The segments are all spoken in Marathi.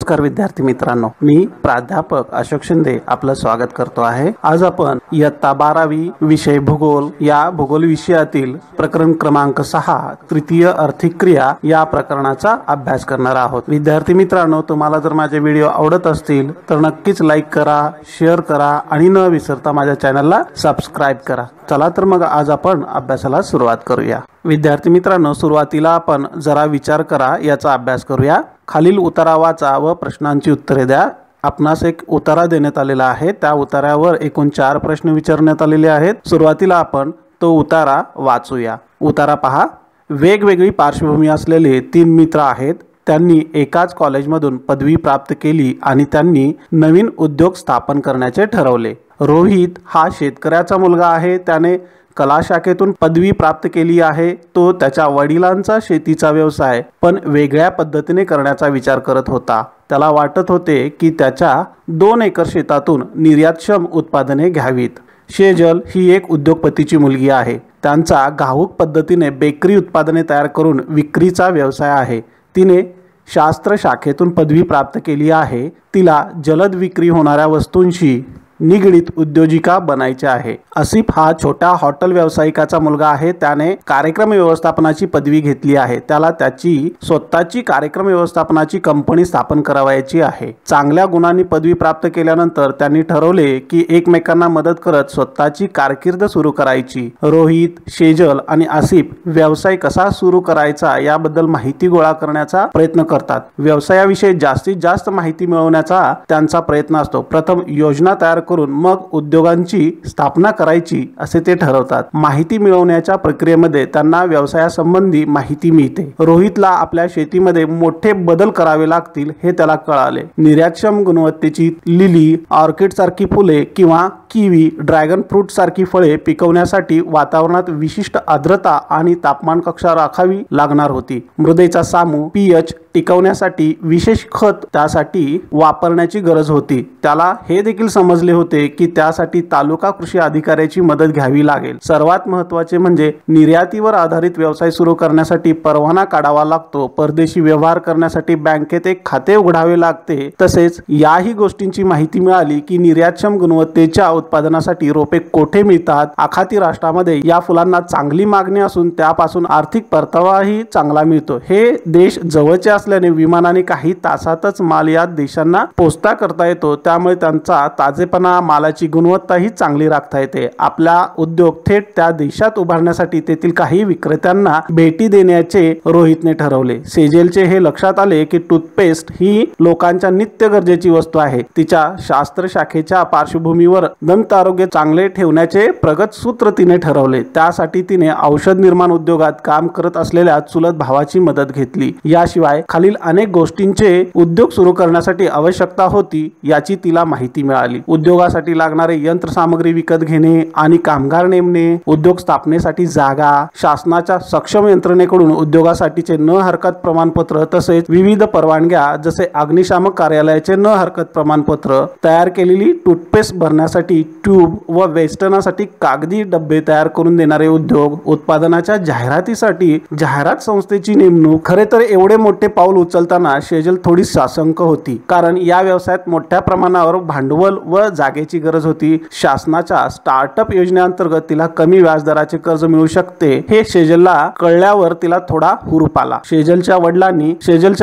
नमस्कार विद्यार्थी मित्रांनो, मी प्राध्यापक अशोक शिंदे आपलं स्वागत करतो आहे। आज आपण इयत्ता 12वी विषय भूगोल या भूगोल विषयातील प्रकरण क्रमांक 6 तृतीय आर्थिक क्रिया या प्रकरणाचा अभ्यास करणार आहोत। विद्यार्थी मित्रांनो, तुम्हाला जर माझे व्हिडिओ आवडत असतील तर नक्कीच लाईक करा, शेअर करा आणि न विसरता माझ्या चॅनलला सबस्क्राइब करा। चला तर मग आज आपण अभ्यासाला सुरुवात करूया। विद्यार्थी मित्रांनो, सुरुवातीला आपण जरा विचार करा याचा अभ्यास करूया। खालील उतारा वाचा व प्रश्नांची उत्तरे द्या। आपणास एक उतारा देण्यात आलेला आहे, त्या उतार्यावर एकूण 4 प्रश्न विचारण्यात आलेले आहेत। सुरुवातीला आपण तो उतारा वाचूया। उतारा पहा। वेगवेगळी पार्श्वभूमी असलेले 3 मित्र आहेत। त्यांनी एकाच कॉलेजमधून पदवी प्राप्त केली आणि त्यांनी नवीन उद्योग स्थापन करण्याचे ठरवले। रोहित हा शेतकऱ्याचा मुलगा आहे। त्याने कला शाखेतून पदवी प्राप्त केली आहे। तो त्याच्या वडिलांचा शेतीचा व्यवसाय पण वेगळ्या पद्धतीने करण्याचा विचार करत होता। त्याला वाटत होते की त्याच्या 2 एकर शेतातून निर्यातक्षम उत्पादने घ्यावीत। शेजल ही एक उद्योगपतीची मुलगी आहे। त्यांचा घाऊक पद्धतीने बेकरी उत्पादने तयार करून विक्रीचा व्यवसाय आहे। तिने शास्त्र शाखेतून पदवी प्राप्त केली आहे। तिला जलद विक्री होणाऱ्या वस्तूंशी निगडित उद्योजिका बनायचे आहे। आसिफ हा छोटा हॉटेल व्यावसायिकाचा मुलगा आहे। त्याने कार्यक्रम व्यवस्थापनाची पदवी घेतली आहे। त्याला त्याची स्वतःची कार्यक्रम व्यवस्थापनाची कंपनी स्थापन करावयाची आहे। चांगल्या गुणांनी पदवी प्राप्त केल्यानंतर त्यांनी ठरवले की एकमेकांना मदत करत स्वतःची कारकीर्द सुरू करायची। रोहित, शेजल आणि आसिफ व्यवसाय कसा सुरू करायचा याबद्दल माहिती गोळा करण्याचा प्रयत्न करतात। व्यवसायाविषयी जास्तीत जास्त माहिती मिळवण्याचा त्यांचा प्रयत्न असतो। प्रथम योजना तयार करून मग उद्योगांची स्थापना करायची असे ते ठरवतात। माहिती मिळवण्याच्या प्रक्रियेमध्ये त्यांना व्यवसायासंबंधी माहिती मिळते। रोहितला आपल्या शेतीमध्ये मोठे बदल करावे लागतील हे त्याला कळाले। निर्यातक्षम गुणवत्तेची लिली, ऑर्किड सारखी फुले किंवा किवी, ड्रॅगन फ्रूट सारखी फळे पिकवण्यासाठी वातावरणात विशिष्ट आर्द्रता आणि तापमान कक्षा राखावी लागणार होती। मृदेचा सामू पीएच टिकवण्यासाठी विशेष खत त्यासाठी वापरण्याची गरज होती। त्याला हे देखील समजले होते की त्यासाठी तालुका कृषी अधिकाऱ्याची मदत घ्यावी लागेल। सर्वात महत्त्वाचे म्हणजे निर्यातीवर आधारित व्यवसाय सुरू करण्यासाठी परवाना काढावा लागतो। परदेशी व्यवहार करण्यासाठी बँकेत एक खाते उघडावे लागते। तसेच याही गोष्टींची माहिती मिळाली की निर्यातक्षम गुणवत्तेच्या उत्पादनासाठी रोपे कोठे मिळतात। आखाती राष्ट्रामध्ये या फुलांना चांगली मागणी असून त्यापासून आर्थिक परतावाही चांगला मिळतो। हे देश जवळचे असल्याने विमानाने काही तासातच माल या देशांना पोचता करता येतो। त्यामुळे त्यांचा ताजेपणा, मालाची गुणवत्ताही चांगली राखता येते। आपला उद्योग थेट त्या देशात उभारण्यासाठी तेथील काही विक्रेत्यांना भेटी देण्याचे रोहितने ठरवले। सेजेलचे हे लक्षात आले की टूथपेस्ट ही लोकांच्या नित्य गरजेची वस्तू आहे। तिच्या शास्त्र शाखेच्या पार्श्वभूमीवर दंत आरोग्य चांगले ठेवण्याचे प्रगत सूत्र तिने ठरवले। त्यासाठी तिने औषध निर्माण उद्योगात काम करत असलेल्या चुलत भावाची मदत घेतली। याशिवाय खालील अनेक गोष्टींचे उद्योग सुरू करण्यासाठी आवश्यकता होती याची तिला माहिती मिळाली। उद्योगासाठी लागणारे यंत्रसामग्री विकत घेणे आणि कामगार नेमणे, उद्योग स्थापनेसाठी जागा, शासनाच्या सक्षम यंत्रणेकडून उद्योगासाठीचे न हरकत प्रमाणपत्र, तसेच विविध परवानग्या जसे अग्निशामक कार्यालयाचे न हरकत प्रमाणपत्र, तयार केलेली टूथपेस्ट भरण्यासाठी ट्यूब व वेस्टर्नासाठी कागदी डब्बे तयार करून देणारे उद्योग, उत्पादनाच्या जाहिरातीसाठी जाहिरात संस्थेची नेमणूक। खरे तर एवढे मोठे पाऊल उचलताना शेजल थोडी साशंक होती, कारण या व्यवसायात मोठ्या प्रमाणावर भांडवल व जागेची गरज होती। शासनाच्या स्टार्टअप योजनेअंतर्गत तिला कमी व्याजदराचे कर्ज मिळू शकते हे शेजलला कळल्यावर तिला थोडा हुरूप आला। शेजलच्या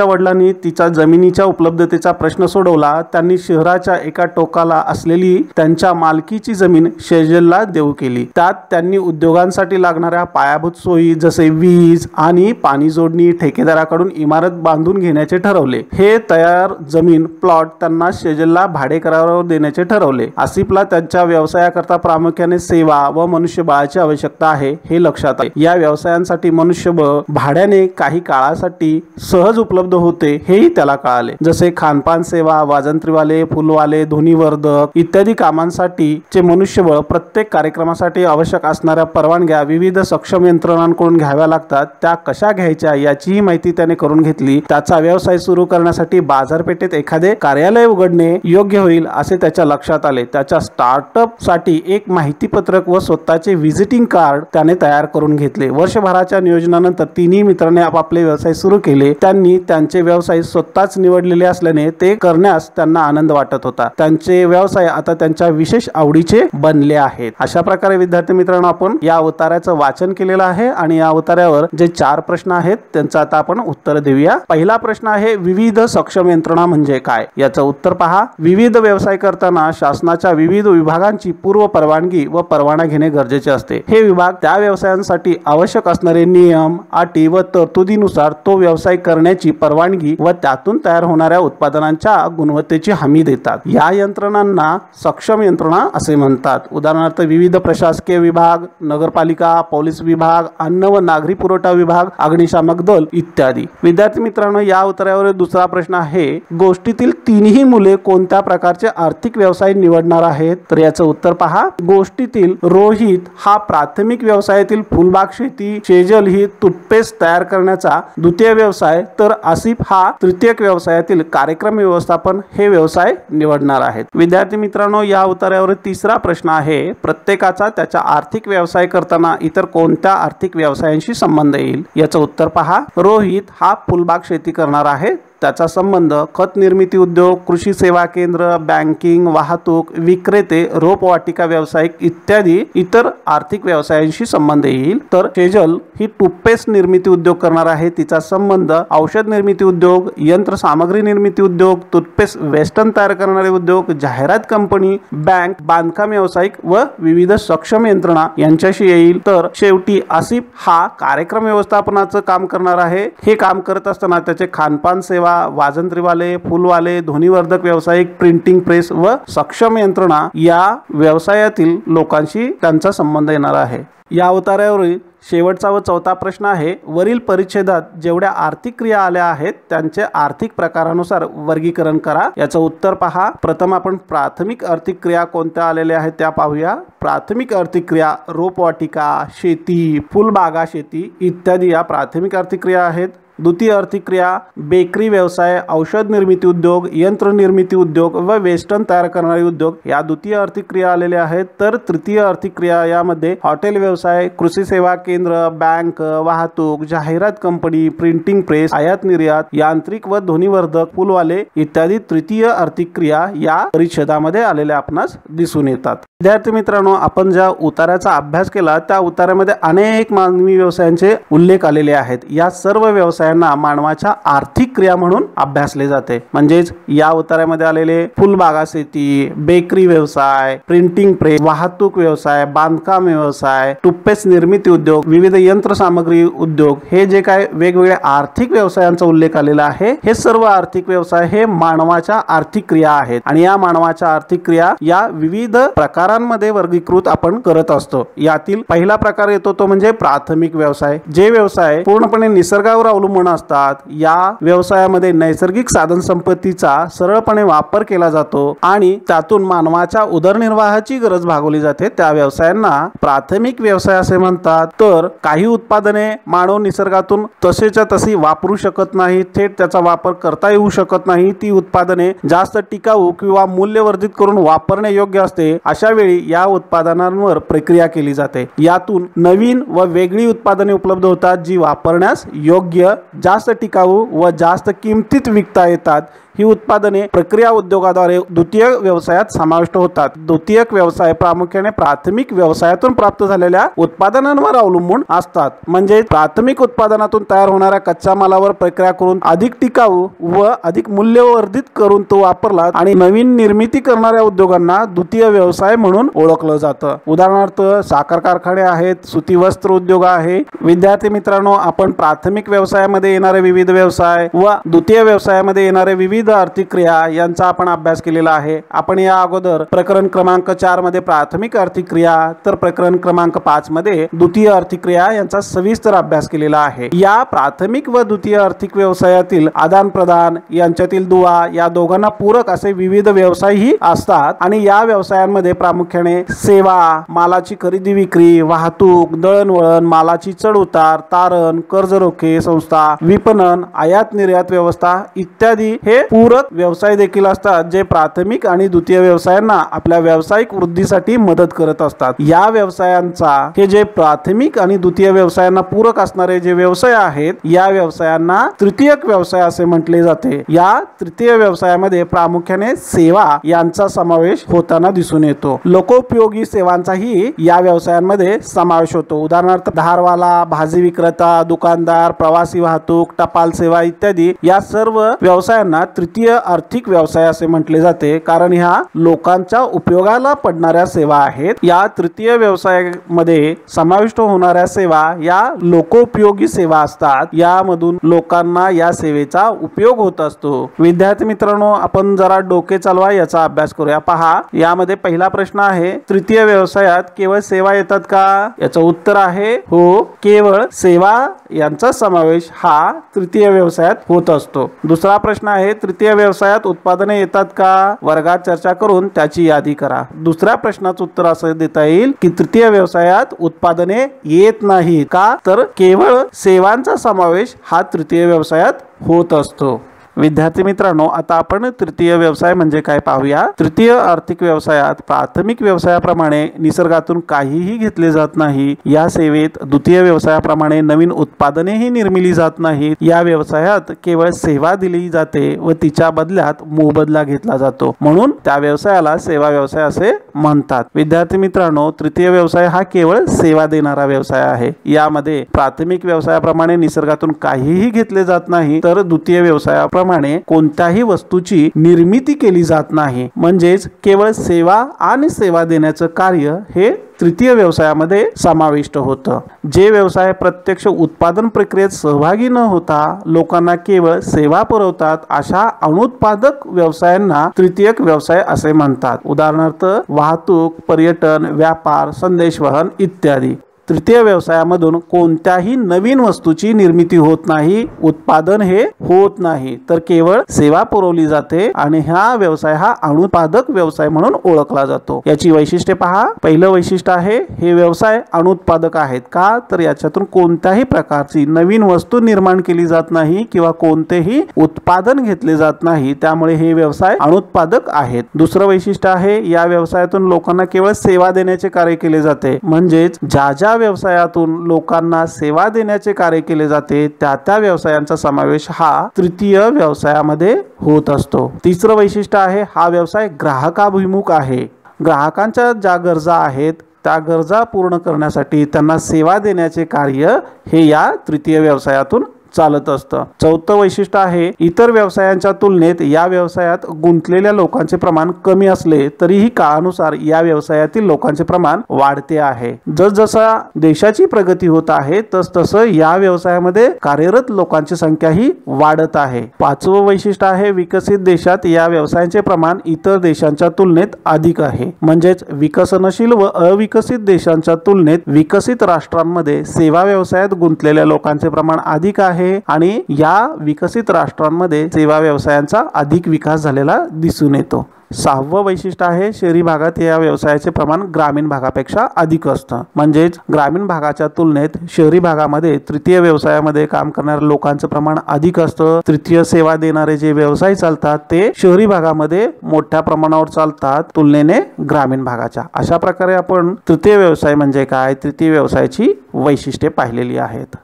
वडिलांनी तिचा जमिनीच्या उपलब्धतेचा प्रश्न सोडवला। त्यांनी शहराच्या एका टोकाला असलेली त्यांच्या मालकीची जमीन शेजलला देऊ केली। त्यात त्यांनी उद्योगांसाठी लागणाऱ्या पायाभूत सोयी जसे वीज आणि पाणी जोडणी ठेकेदाराकडून इमारत बांधून घेण्याचे ठरवले। हे तयार जमीन प्लॉट त्यांना शेजलला भाडे करारावर देण्याचे ठरवले। आसिफला त्यांच्या व्यवसायाकरता प्रामुख्याने सेवा व मनुष्यबळाची आवश्यकता आहे हे लक्षात आले। या व्यवसायांसाठी मनुष्यबळ भाड्याने काही काळासाठी सहज उपलब्ध होते हेही त्याला कळाले। जसे खानपान सेवा, वाजंत्रीवाले, फुलवाले, ध्वनिवर्धक इत्यादी कामांसाठीचे मनुष्यबळ प्रत्येक कार्यक्रमासाठी आवश्यक असणाऱ्या परवानग्या विविध सक्षम यंत्रणांकडून घ्याव्या लागतात। त्या कशा घ्यायच्या याचीही माहिती त्याने करून घेतली। व्यक्ती त्याचा व्यवसाय सुरू करण्यासाठी बाजारपेठेत एखादे कार्यालय उघडणे योग्य होईल असे त्याच्या लक्षात आले. त्याच्या स्टार्टअप साठी एक माहिती पत्रक व स्वतःचे व्हिजिटिंग कार्ड त्याने तयार करून घेतले. वर्षभराच्या नियोजनानंतर तिन्ही मित्रांनी आपापले व्यवसाय सुरू केले. त्यांनी त्यांचे व्यवसाय स्वतःच निवडलेले असल्याने ते करण्यास त्यांना आनंद वाटत होता. त्यांचे व्यवसाय आता त्यांच्या विशेष आवडीचे बनले आहेत. अशा प्रकारे विद्यार्थी मित्रांनो आपण या उतार्याचं वाचन केलेलं आहे आणि या उतार्यावर जे 4 प्रश्न आहेत त्यांचं आता आपण उत्तर देऊया. पहिला प्रश्न आहे विविध सक्षम यंत्रणा म्हणजे काय? याचं उत्तर पहा. विविध व्यवसाय करताना शासनाच्या विविध विभागांची पूर्व परवानगी व परवाना घेणे गरजेचे असते. हे विभाग त्या व्यवसायांसाठी आवश्यक असणारे नियम, अटी व तरतुदीनुसार तो व्यवसाय करण्याची परवानगी व त्यातून तयार होणाऱ्या उत्पादनांच्या गुणवत्तेची हमी देतात. या यंत्रणांना सक्षम यंत्रणा असे म्हणतात. उदाहरणार्थ विविध प्रशासकीय विभाग, नगरपालिका, पोलीस विभाग, अन्न व नागरी पुरवठा विभाग, अग्निशामक दल इत्यादी. विद्यार्थी मित्रांनो या उत्तरावर दुसरा प्रश्न आहे गोष्टीतील तिन्ही मुले कोणत्या प्रकारचे आर्थिक व्यवसाय निवडणार आहेत? तर याचं उत्तर पहा. गोष्टीतील रोहित हा प्राथमिक व्यवसायातील फुलबाग शेती, शेजल ही टूथपेस्ट तयार करण्याचा द्वितीय व्यवसाय, तर आसिफ हा तृतीयक व्यवसायातील कार्यक्रम व्यवस्थापन हे व्यवसाय निवडणार आहेत. विद्यार्थी मित्रांनो या उत्तरावर तिसरा प्रश्न आहे प्रत्येकाचा त्याच्या आर्थिक व्यवसाय करताना इतर कोणत्या आर्थिक व्यवसायांशी संबंध येईल? याचं उत्तर पहा. रोहित हा फुलबाग शेती करणार आहे. त्याचा संबंध खत निर्मिती उद्योग, कृषी सेवा केंद्र, बँकिंग, वाहतूक, विक्रेते, रोपवाटिका व्यावसायिक इत्यादी इतर आर्थिक व्यवसायांशी संबंध येईल. तर शेजल ही टूथपेस्ट निर्मिती उद्योग करणार आहे. तिचा संबंध औषध निर्मिती उद्योग, यंत्र सामग्री निर्मिती उद्योग, टूथपेस्ट वेस्टर्न तयार करणारे उद्योग, जाहिरात कंपनी, बँक, बांधकाम व्यावसायिक व विविध सक्षम यंत्रणा यांच्याशी येईल. तर शेवटी आसिफ हा कार्यक्रम व्यवस्थापनाचं काम करणार आहे. हे काम करत असताना त्याचे खानपान सेवा, वाजंत्रीवाले, फुलवाले, ध्वनिवर्धक व्यावसायिक, प्रिंटिंग प्रेस व सक्षम यंत्रणा या व्यवसायातील लोकांशी त्यांचा संबंध येणार आहे. या उतार्यावरील शेवटचा व चौथा प्रश्न आहे वरील परिच्छेदात जेवढ्या आर्थिक क्रिया आल्या आहेत त्यांचे आर्थिक प्रकारानुसार वर्गीकरण करा. याचं उत्तर पहा. प्रथम आपण प्राथमिक आर्थिक क्रिया कोणत्या आलेल्या आहेत त्या पाहूया. प्राथमिक आर्थिक क्रिया रोपवाटिका, शेती, फुलबागा शेती इत्यादी या प्राथमिक आर्थिक क्रिया आहेत. द्वितीय आर्थिक क्रिया बेकरी व्यवसाय, औषध निर्मिती उद्योग, यंत्र निर्मिती उद्योग व वेस्टर्न तयार करणारे उद्योग या द्वितीय आर्थिक क्रिया आलेल्या आहेत. तर तृतीय आर्थिक क्रिया यामध्ये हॉटेल व्यवसाय, कृषी सेवा केंद्र, बँक, वाहतूक, जाहिरात कंपनी, प्रिंटिंग प्रेस, आयात निर्यात, यांत्रिक व ध्वनिवर्धक, फुलवाले इत्यादी तृतीय आर्थिक क्रिया या परिच्छेदामध्ये आलेल्या आपणास दिसून येतात. विद्यार्थी मित्रांनो आपण ज्या उतार्याचा अभ्यास केला त्या उतार्यामध्ये अनेक मानवी व्यवसायांचे उल्लेख आलेले आहेत. या सर्व व्यवसायांना मानवाच्या आर्थिक क्रिया म्हणून अभ्यासले जाते. म्हणजेच या उतार्यामध्ये आलेले फुलबागा शेती, बेकरी व्यवसाय, प्रिंटिंग प्रेस, वाहतूक व्यवसाय, बांधकाम व्यवसाय, टूथपेस्ट निर्मिती उद्योग, विविध यंत्रसामग्री उद्योग हे जे काय वेगवेगळ्या आर्थिक व्यवसायांचा उल्लेख आलेला आहे हे सर्व आर्थिक व्यवसाय हे मानवाच्या आर्थिक क्रिया आहेत. आणि या मानवाच्या आर्थिक क्रिया या विविध प्रकारांमध्ये वर्गीकृत आपण करत असतो. यातील पहिला प्रकार येतो तो म्हणजे प्राथमिक व्यवसाय. जे व्यवसाय पूर्णपणे निसर्गावर अवलंबून असतात. या व्यवसायामध्ये नैसर्गिक साधन संपत्तीचा सरळपणे वापर केला जातो आणि त्यातून मानवाच्या उदरनिर्वाहाची गरज भागवली जाते. त्या व्यवसायांना प्राथमिक व्यवसाय असे म्हणतात. तर काही उत्पादने मानव निसर्गातून तसेच्या तशी वापरू शकत नाही, थेट त्याचा वापर करता येऊ शकत नाही. ती उत्पादने जास्त टिकाऊ किंवा मूल्यवर्धित करून वापरणे योग्य असते. अशा वेळी या उत्पादनांवर प्रक्रिया केली जाते. यातून नवीन व वेगळी उत्पादने उपलब्ध होतात जी वापरण्यास योग्य, जास्त टिकाऊ व जास्त किमतीत विकता येतात. ही उत्पादने प्रक्रिया उद्योगाद्वारे द्वितीय व्यवसायात समाविष्ट होतात. द्वितीयक व्यवसाय प्रामुख्याने प्राथमिक व्यवसायातून प्राप्त झालेल्या उत्पादनांवर अवलंबून असतात. म्हणजे प्राथमिक उत्पादनातून तयार होणाऱ्या कच्च्या मालावर प्रक्रिया करून अधिक टिकाऊ व अधिक मूल्यवर्धित करून तो वापरला आणि नवीन निर्मिती करणाऱ्या उद्योगांना द्वितीय व्यवसाय म्हणून ओळखलं जातं. उदाहरणार्थ साखर कारखाने आहेत, सुती वस्त्र उद्योग आहे. विद्यार्थी मित्रांनो आपण प्राथमिक व्यवसायामध्ये येणारे विविध व्यवसाय व द्वितीय व्यवसायामध्ये येणारे विविध विविध आर्थिक क्रिया यांचा आपण अभ्यास केलेला आहे। आपण या अगोदर प्रकरण क्रमांक 4 मध्ये प्राथमिक आर्थिक क्रिया तर प्रकरण क्रमांक 5 मध्ये द्वितीय आर्थिक क्रिया यांचा सविस्तर अभ्यास केलेला आहे। या प्राथमिक व द्वितीय आर्थिक व्यवसायातील आदान प्रदान यांच्यातील दुवा या दोघांना पूरक असे विविध व्यवसायही असतात आणि या व्यवसायांमध्ये प्रामुख्याने सेवा, मालाची खरेदी विक्री, वाहतूक, दळणवळण, मालाची चढ उतार, तारण, कर्ज रोखे संस्था, विपणन, आयात निर्यात व्यवस्था इत्यादी हे पूरक व्यवसाय देखील असतात जे प्राथमिक आणि द्वितीय व्यवसायांना आपल्या व्यावसायिक वृद्धीसाठी मदत करत असतात। या व्यवसायांचा हे जे प्राथमिक आणि द्वितीय व्यवसायांना पूरक असणारे जे व्यवसाय आहेत या व्यवसायांना तृतीयक व्यवसाय असे म्हटले जाते। या तृतीय व्यवसायामध्ये प्रामुख्याने सेवा यांचा समावेश होताना दिसून येतो। लोकोपयोगी सेवांचाही या व्यवसायांमध्ये समावेश होतो। उदाहरणार्थ धारवाला, भाजी विक्रेता, दुकानदार, प्रवासी वाहतूक, टपाल सेवा इत्यादी या सर्व व्यवसायांना तृतीय आर्थिक व्यवसाय असे म्हटले जाते कारण ह्या लोकांच्या उपयोगाला पडणाऱ्या सेवा आहेत। या तृतीय व्यवसायामध्ये समाविष्ट होणाऱ्या सेवा या लोकोपयोगी सेवा असतात। यामधून लोकांना या सेवेचा उपयोग होत असतो। विद्यार्थी मित्रांनो, आपण जरा डोके चालवा याचा अभ्यास करूया। पहा, यामध्ये पहिला प्रश्न आहे, तृतीय व्यवसायात केवळ सेवा येतात का? याचं उत्तर आहे हो, केवळ सेवा यांचा समावेश हा तृतीय व्यवसायात होत असतो। दुसरा प्रश्न आहे, तृतीय व्यवसायात उत्पादने येतात का? वर्गात चर्चा करून त्याची यादी करा। दुसऱ्या प्रश्नाचं उत्तर असं देता येईल की तृतीय व्यवसायात उत्पादने येत नाहीत का? तर केवळ सेवांचा समावेश हा तृतीय व्यवसायात होत असतो। विद्यार्थी मित्रांनो, आता आपण तृतीय व्यवसाय म्हणजे काय पाहूया। तृतीय आर्थिक व्यवसायात प्राथमिक व्यवसायाप्रमाणे निसर्गातून काहीही घेतले जात नाही। या सेवेत द्वितीय व्यवसायाप्रमाणे नवीन उत्पादनेही निर्मिली जात नाहीत। या व्यवसायात केवळ सेवा दिली जाते व तिच्या बदल्यात मोबदला घेतला जातो, म्हणून त्या व्यवसायाला सेवा व्यवसाय असे म्हणतात। विद्यार्थी मित्रांनो, तृतीय व्यवसाय हा केवळ सेवा देणारा व्यवसाय आहे। यामध्ये प्राथमिक व्यवसायाप्रमाणे निसर्गातून काहीही घेतले जात नाही, तर द्वितीय व्यवसायाप्रमाणे कोणत्याही वस्तूची निर्मिती केली जात नाही, म्हणजेच केवळ सेवा आणि सेवा देण्याचं कार्य हे तृतीय व्यवसायामध्ये समाविष्ट होतं। जे व्यवसाय प्रत्यक्ष उत्पादन प्रक्रियेत सहभागी न होता लोकांना केवळ सेवा पुरवतात अशा अनुत्पादक व्यवसायांना तृतीयक व्यवसाय असे म्हणतात। उदाहरणार्थ वाहतूक, पर्यटन, व्यापार, संदेशवहन इत्यादी। तृतीय व्यवसायामधून कोणत्याही नवीन वस्तूची निर्मिती होत नाही, उत्पादन हे होत नाही, तर केवळ सेवा पुरवली जाते आणि हा व्यवसाय हा अनुत्पादक व्यवसाय म्हणून ओळखला जातो। याची वैशिष्ट्ये पहा। पहिलं वैशिष्ट्य आहे, हे व्यवसाय अनुत्पादक आहेत का? तर याच्यातून कोणत्याही प्रकारची नवीन वस्तू निर्माण केली जात नाही किंवा कोणतेही उत्पादन घेतले जात नाही, त्यामुळे हे व्यवसाय अनुत्पादक आहेत। दुसरं वैशिष्ट्य आहे, या व्यवसायातून लोकांना केवळ सेवा देण्याचे कार्य केले जाते, म्हणजेच ज्या व्यवसायातून लोकांना सेवा देण्याचे कार्य केले जाते त्या व्यवसायांचा समावेश हा तृतीय व्यवसायामध्ये होत असतो। तिसरं वैशिष्ट्य आहे, हा व्यवसाय ग्राहकाभिमुख आहे। ग्राहकांच्या ज्या गरजा आहेत त्या गरजा पूर्ण करण्यासाठी त्यांना सेवा देण्याचे कार्य हे या तृतीय व्यवसायातून चालत असतं। चौथं वैशिष्ट्य आहे, इतर व्यवसायांच्या तुलनेत या व्यवसायात गुंतलेल्या लोकांचे प्रमाण कमी असले तरीही काळानुसार या व्यवसायातील लोकांचे प्रमाण वाढते आहे। जसजसा देशाची प्रगती होत आहे तसतसं या व्यवसायामध्ये कार्यरत लोकांची संख्या ही वाढत आहे। पाचवं वैशिष्ट्य आहे, विकसित देशात या व्यवसायांचे प्रमाण इतर देशांच्या तुलनेत अधिक आहे, म्हणजेच विकसनशील व अविकसित देशांच्या तुलनेत विकसित राष्ट्रांमध्ये सेवा व्यवसायात गुंतलेल्या लोकांचे प्रमाण अधिक आहे आणि या विकसित राष्ट्रांमध्ये सेवा व्यवसायांचा अधिक विकास झालेला दिसून येतो। सहावं वैशिष्ट्य आहे, शहरी भागात या व्यवसायाचे प्रमाण ग्रामीण भागापेक्षा अधिक असतं, म्हणजेच ग्रामीण भागाच्या तुलनेत शहरी भागामध्ये तृतीय व्यवसायामध्ये काम करणाऱ्या लोकांचं प्रमाण अधिक असतं। तृतीय सेवा देणारे जे व्यवसाय चालतात ते शहरी भागामध्ये मोठ्या प्रमाणावर चालतात तुलनेने ग्रामीण भागाच्या। अशा प्रकारे आपण तृतीय व्यवसाय म्हणजे काय, तृतीय व्यवसायाची वैशिष्ट्ये पाहिलेली आहेत।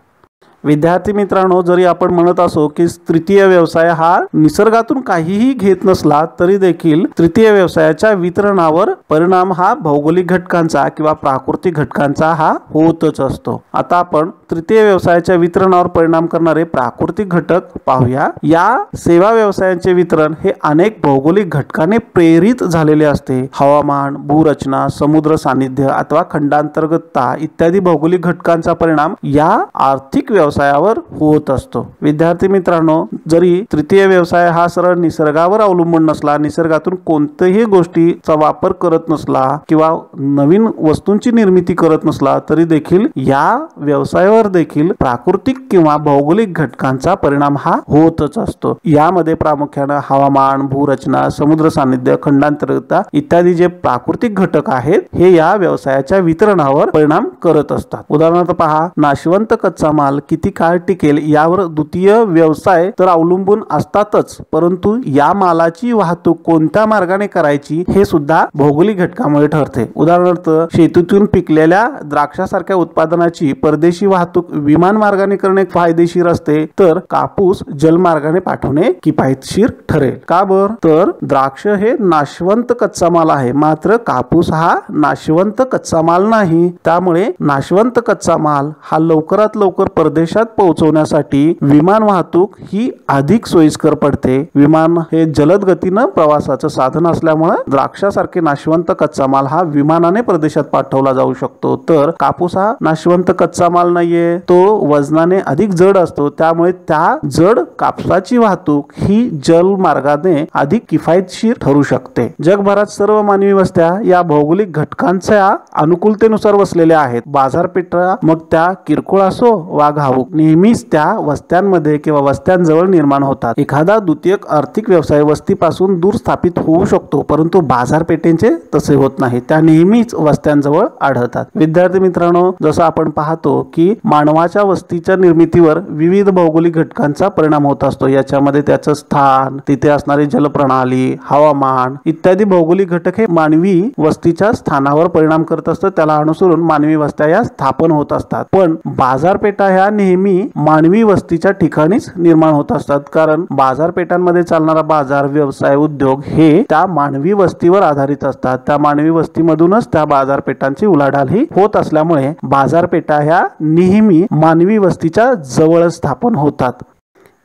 विद्यार्थी मित्रांनो, जरी आपण म्हणत असो की तृतीय व्यवसाय हा निसर्गातून काहीही घेत नसला तरी देखील तृतीय व्यवसायाच्या वितरणावर परिणाम हा भौगोलिक घटकांचा किंवा प्राकृतिक घटकांचा हा होतच असतो। आता आपण तृतीय व्यवसायाच्या वितरणावर परिणाम करणारे प्राकृतिक घटक पाहूया। या सेवा व्यवसायांचे वितरण हे अनेक भौगोलिक घटकांनी प्रेरित झालेले असते। हवामान, भूरचना, समुद्र सानिध्य अथवा खंडांतर्गतता इत्यादी भौगोलिक घटकांचा परिणाम या आर्थिक व्यवसायावर होत असतो। विद्यार्थी मित्रांनो, जरी तृतीय व्यवसाय हा सरळ निसर्गावर अवलंबून नसला, निसर्गातून कोणत्याही गोष्टीचा वापर करत नसला किंवा नवीन वस्तूंची निर्मिती करत नसला, तरी देखील या व्यवसायावर देखील प्राकृतिक किंवा भौगोलिक घटकांचा परिणाम हा होतच असतो। यामध्ये प्रामुख्याने हवामान, भूरचना, समुद्र सानिध्य, खंडांतरता इत्यादी जे प्राकृतिक घटक आहेत हे या व्यवसायाच्या वितरणावर परिणाम करत असतात। उदाहरणार्थ पहा, नाशवंत कच्चा माल किती काळ टिकेल यावर द्वितीय व्यवसाय तर अवलंबून असतातच, परंतु या मालाची वाहतूक कोणत्या मार्गाने करायची हे सुद्धा भौगोलिक घटकामुळे ठरते। उदाहरणार्थ शेतीतून पिकलेल्या द्राक्षासारख्या उत्पादनाची परदेशी वाहतूक विमान मार्गाने करणे फायदेशीर असते, तर कापूस जलमार्गाने पाठवणे किफायतशीर ठरेल। का बर? तर द्राक्ष हे नाशवंत कच्चा माल आहे, मात्र कापूस हा नाशवंत कच्चा माल नाही। त्यामुळे नाशवंत कच्चा माल हा लवकरात लवकर परदेशात पोहोचवण्यासाठी विमान वाहतूक ही अधिक सोयीस्कर पडते। विमान हे जलद गतीने प्रवासाचं साधन असल्यामुळे द्राक्षासारखे नाशवंत कच्चा माल हा विमानाने परदेशात पाठवला जाऊ शकतो, तर कापूस हा नाशवंत कच्चा माल नाहीये, तो वजनाने अधिक जड असतो। त्यामुळे त्या जड कापसाची वाहतूक ही जल मार्गाने अधिक किफायतशीर ठरू शकते। जगभरात सर्व मानवी वस्त्या या भौगोलिक घटकांच्या अनुकूलतेनुसार वसलेल्या आहेत। बाजारपेठा मग त्या किरकोळ असो वा घाऊक, नेहमीच त्या वस्त्यांमध्ये किंवा वस्त्यांजवळ निर्माण होतात। एखादा द्वितीयक आर्थिक व्यवसाय वस्तीपासून दूर स्थापित होऊ शकतो, परंतु बाजारपेठेंचे तसे होत नाही, त्या नेहमीच वस्त्यांजवळ आढळतात। विद्यार्थी मित्रांनो, जसं आपण पाहतो की मानवाच्या वस्तीच्या निर्मितीवर विविध भौगोलिक घटकांचा परिणाम होत असतो। याच्यामध्ये त्याचं स्थान, तिथे असणारी जलप्रणाली, हवामान इत्यादी भौगोलिक घटक हे मानवी वस्तीच्या स्थानावर परिणाम करत असतात। त्याला अनुसरून मानवी वस्त्या या स्थापन होत असतात। पण बाजारपेठा ह्या नेहमी मानवी वस्तीच्या ठिकाणीच निर्माण होत असतात, कारण बाजारपेठांमध्ये चालणारा बाजार, व्यवसाय, उद्योग हे त्या मानवी वस्तीवर आधारित असतात। त्या मानवी वस्तीमधूनच त्या बाजारपेठांची उलाढाल ही होत असल्यामुळे बाजारपेठा ह्या नेहमी मानवी वस्तीच्या जवळ स्थापन होतात।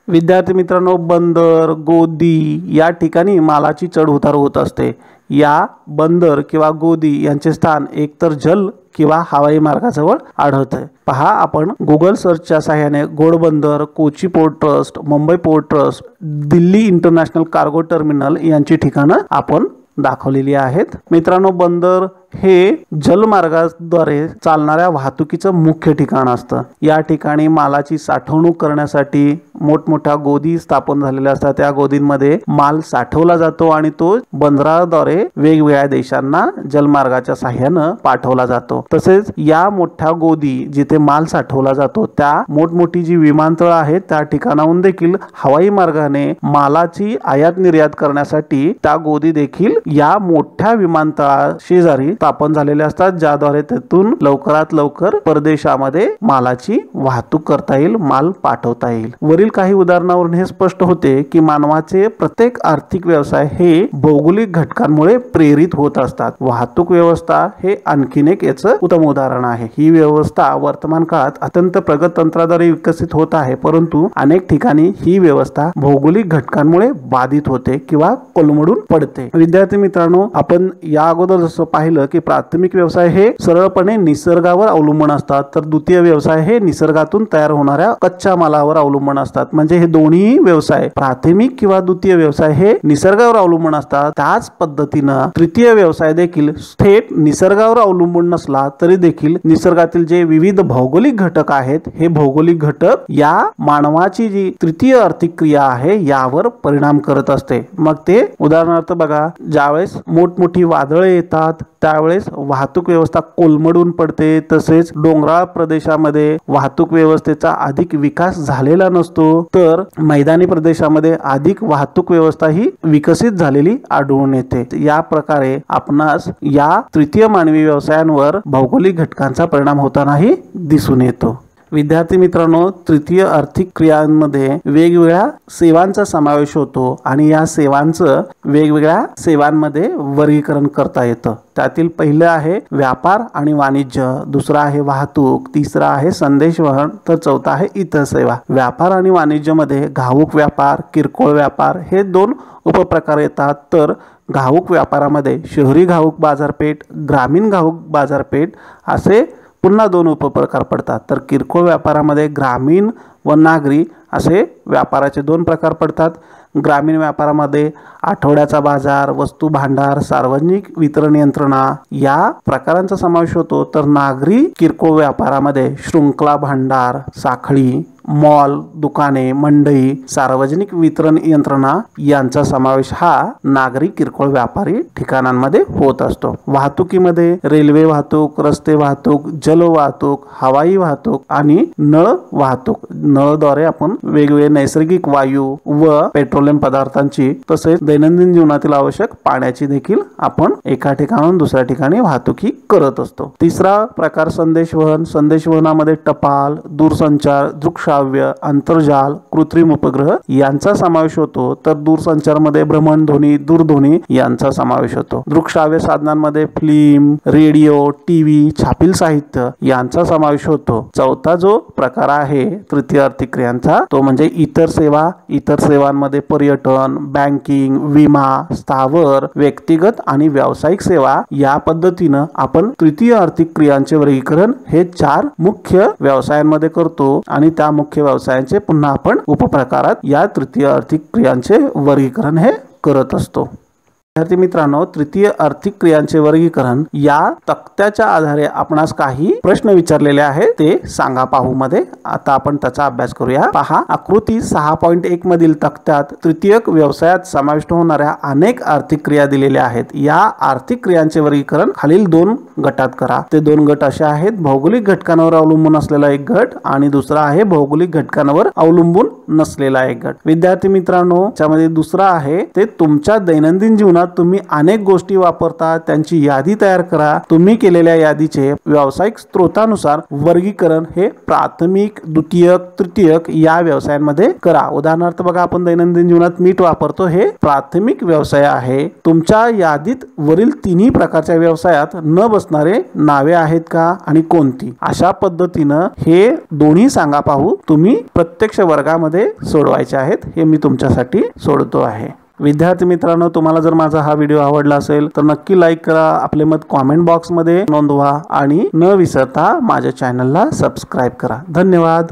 विद्यार्थी मित्रांनो, बंदर, गोदी या ठिकाणी मालाची चढ उतार होत असते। या बंदर किंवा गोदी यांचे स्थान एकतर जल किंवा हवाई मार्गाजवळ आढळते। पहा, आपण गुगल सर्चच्या सहाय्याने Ghodbunder, Kochi port trust, Mumbai port trust, Delhi international cargo terminal यांची ठिकाणं आपण दाखवलेली आहेत। मित्रांनो, बंदर हे जलमार्गाद्वारे चालणाऱ्या वाहतुकीचं मुख्य ठिकाण असतं। या ठिकाणी मालाची साठवणूक करण्यासाठी मोठमोठ्या गोदी स्थापन झालेल्या असतात। त्या गोदींमध्ये माल साठवला जातो आणि तो बंदराद्वारे वेगवेगळ्या देशांना जलमार्गाच्या सहाय्याने पाठवला जातो। तसेच या मोठ्या गोदी जिथे माल साठवला जातो, त्या मोठमोठी जी विमानतळ आहेत त्या ठिकाणाहून देखील हवाई मार्गाने मालाची आयात निर्यात करण्यासाठी त्या गोदी देखील या मोठ्या विमानतळा शेजारी स्थापन झालेले असतात, ज्याद्वारे त्यातून लवकरात लवकर परदेशामध्ये मालाची वाहतूक करता येईल, माल पाठवता येईल। वरील काही उदाहरणावरून हे स्पष्ट होते की मानवाचे प्रत्येक आर्थिक व्यवसाय हे भौगोलिक घटकांमुळे प्रेरित होत असतात। वाहतूक व्यवस्था हे आणखीन एक याचं उत्तम उदाहरण आहे। ही व्यवस्था वर्तमान काळात अत्यंत प्रगत तंत्राद्वारे विकसित होत आहे, परंतु अनेक ठिकाणी ही व्यवस्था भौगोलिक घटकांमुळे बाधित होते किंवा कोलमडून पडते। विद्यार्थी मित्रांनो, आपण या अगोदर जसं पाहिलं की प्राथमिक व्यवसाय हे सरळपणे निसर्गावर अवलंबून असतात, तर द्वितीय व्यवसाय हे निसर्गातून तयार होणाऱ्या कच्च्या मालावर अवलंबून असतात। म्हणजे हे दोन्ही व्यवसाय, प्राथमिक किंवा द्वितीय व्यवसाय हे निसर्गावर अवलंबून असतात। त्याच पद्धतीनं तृतीय व्यवसाय देखील थेट निसर्गावर अवलंबून नसला तरी देखील निसर्गातील जे विविध भौगोलिक घटक आहेत, हे भौगोलिक घटक या मानवाची जी तृतीय आर्थिक क्रिया आहे यावर परिणाम करत असते। मग ते उदाहरणार्थ बघा, ज्यावेळेस मोठमोठी वादळे येतात त्यावेळेस वाहतूक व्यवस्था कोलमडून पडते। तसेच डोंगराळ प्रदेशामध्ये वाहतूक व्यवस्थेचा अधिक विकास झालेला नसतो, तर मैदानी प्रदेशामध्ये अधिक वाहतूक व्यवस्था ही विकसित झालेली आढळून येते। या प्रकारे आपणास या तृतीय मानवी व्यवसायांवर भौगोलिक घटकांचा परिणाम होतानाही दिसून येतो। विद्यार्थी मित्रांनो, तृतीय आर्थिक क्रियांमध्ये वेगवेगळ्या सेवांचा समावेश होतो आणि या सेवांचं वेगवेगळ्या सेवांमध्ये वर्गीकरण करता येतं। त्यातील पहिलं आहे व्यापार आणि वाणिज्य, दुसरा आहे वाहतूक, तिसरा आहे संदेशवहन, तर चौथा आहे इतर सेवा। व्यापार आणि वाणिज्यमध्ये घाऊक व्यापार, किरकोळ व्यापार हे दोन उपप्रकार येतात। तर घाऊक व्यापारामध्ये शहरी घाऊक बाजारपेठ, ग्रामीण घाऊक बाजारपेठ असे पुन्हा दोन उपप्रकार पडतात। तर किरकोळ व्यापारामध्ये ग्रामीण व नागरी असे व्यापाराचे दोन प्रकार पडतात। ग्रामीण व्यापारामध्ये आठवड्याचा बाजार, वस्तू भांडार, सार्वजनिक वितरण यंत्रणा या प्रकारांचा समावेश होतो। तर नागरी किरकोळ व्यापारामध्ये शृंखला भांडार, साखळी, मॉल, दुकाने, मंडई, सार्वजनिक वितरण यंत्रणा यांचा समावेश हा नागरी किरकोळ व्यापारी ठिकाणांमध्ये होत असतो। वाहतुकीमध्ये रेल्वे वाहतूक, रस्ते वाहतूक, जल वाहतूक, हवाई वाहतूक आणि नळ वाहतूक। नळद्वारे आपण वेगवेगळे नैसर्गिक वायू व पेट्रोलियम पदार्थांची तसेच दैनंदिन जीवनातील आवश्यक पाण्याची देखील आपण एका ठिकाणाहून दुसऱ्या ठिकाणी वाहतुकी करत असतो। तिसरा प्रकार संदेशवहन। संदेशवहनामध्ये टपाल, दूरसंचार, दृकश्राव्य, आंतरजाल, कृत्रिम उपग्रह यांचा समावेश होतो। तर दूरसंचारमध्ये भ्रमणध्वनी, दूरध्वनी यांचा समावेश होतो। दृकश्राव्य साधनांमध्ये फिल्म, रेडिओ, टीव्ही, छापील साहित्य यांचा समावेश होतो। चौथा जो प्रकार आहे तृतीय आर्थिक क्रियांचा तो म्हणजे इतर सेवा। इतर सेवांमध्ये पर्यटन, बँकिंग, विमा, स्थावर, व्यक्तिगत आणि व्यावसायिक सेवा या पद्धतीने आपण तृतीय आर्थिक क्रियांचे वर्गीकरण हे 4 मुख्य व्यवसायांमध्ये करतो आणि त्या मुख्य व्यवसायांचे पुन्हा आपण उपप्रकारात या तृतीय आर्थिक क्रियांचे वर्गीकरण हे करत असतो। विद्यार्थी मित्रांनो, तृतीय आर्थिक क्रियांचे वर्गीकरण या तक्त्याच्या आधारे आपणास काही प्रश्न विचारलेले आहेत ते सांगा पाहू मध्ये। आता आपण त्याचा अभ्यास करूया। पहा, आकृती 6.1 मधील तक्त्यात तृतीयक व्यवसायात समाविष्ट होणाऱ्या अनेक आर्थिक क्रिया दिलेल्या आहेत। या आर्थिक क्रियांचे वर्गीकरण खालील 2 गटात करा। ते 2 गट असे आहेत, भौगोलिक घटकांवर अवलंबून असलेला एक गट आणि दुसरा आहे भौगोलिक घटकांवर अवलंबून नसलेला एक गट। विद्यार्थी मित्रांनो, त्यामध्ये दुसरा आहे ते तुमच्या दैनंदिन जीवनात तुम्ही अनेक गोष्टी वापरता त्यांची यादी तयार करा। तुम्ही केलेल्या यादीचे व्यावसायिक स्त्रोतानुसार वर्गीकरण हे प्राथमिक, द्वितीयक, तृतीयक या व्यवसायांमध्ये करा। उदाहरणार्थ बघा, आपण दैनंदिन जीवनात मीठ वापरतो, हे प्राथमिक व्यवसाय आहे। तुमच्या यादीत वरील तिन्ही प्रकारच्या व्यवसायात न बसणारे नावे आहेत का आणि कोणती? अशा पद्धतीने हे दोन्ही सांगा पाहू तुम्ही प्रत्यक्ष वर्गामध्ये सोडवायचे आहेत। हे मी तुमच्यासाठी सोडतो आहे। विद्यार्थी मित्रांनो, तुम्हाला जर माझा हा व्हिडिओ आवडला असेल तर नक्की लाईक करा, आपले मत कमेंट बॉक्स मध्ये नोंदवा आणि न विसरता माझ्या चॅनलला सबस्क्राइब करा। धन्यवाद।